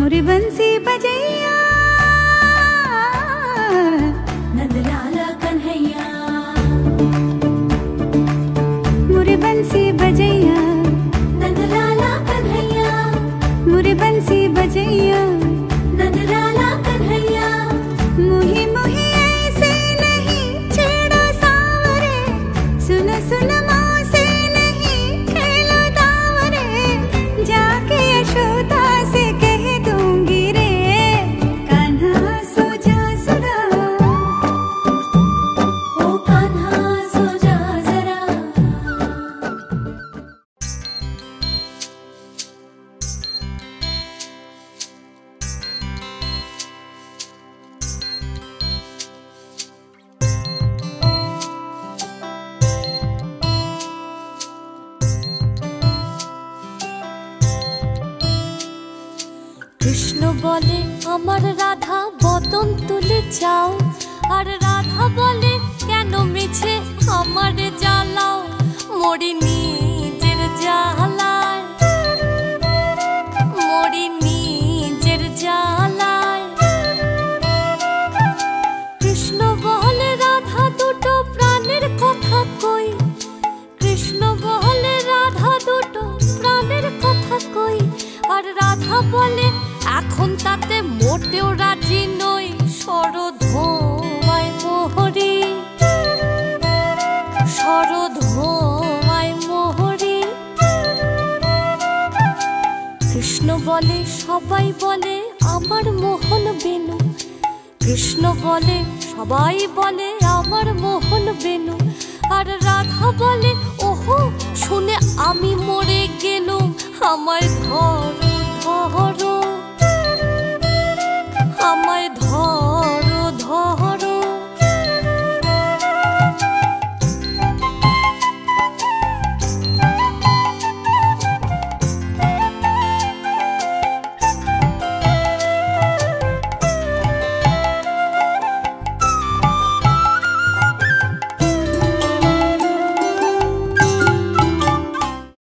मोरी बंसी बजैया नंदलाला कन्हैया, मोरी बंसी बजैया नंदलाला कन्हैया, मोरी बंसी बजैया नंदलाला कन्हैया। मुही मुही ऐसे नहीं छेड़ो सावरे, सुन सुन मौसे नहीं खेलो दावरे, जाके यशोदा से कह दूंगी रे, कान्हा सो जा जरा, ओ कान्हा सो जा जरा। कृष्ण बोले আমার রাধা বদন তুলে যাও, আর রাধা বলে কেন মিছে আমারে জ্বালাও, মরি নিজের জ্বালায়, মরি নিজের জ্বালায়। কৃষ্ণ বলে রাধা দুটো প্রাণের কথা কই, কৃষ্ণ বলে রাধা দুটো প্রাণের কথা কই, আর রাধা বলে এখন তাতে মোটেও রাজি নই, শরধোয়ায় মোহরি, শরধোয়ায় মোহরি। কৃষ্ণ বলে সবাই বলে আমার মোহন বেনু, কৃষ্ণ বলে সবাই বলে আমার মোহন বেনু, আর রাধা বলে ওহো শুনে আমি মরে গেলুম, আমার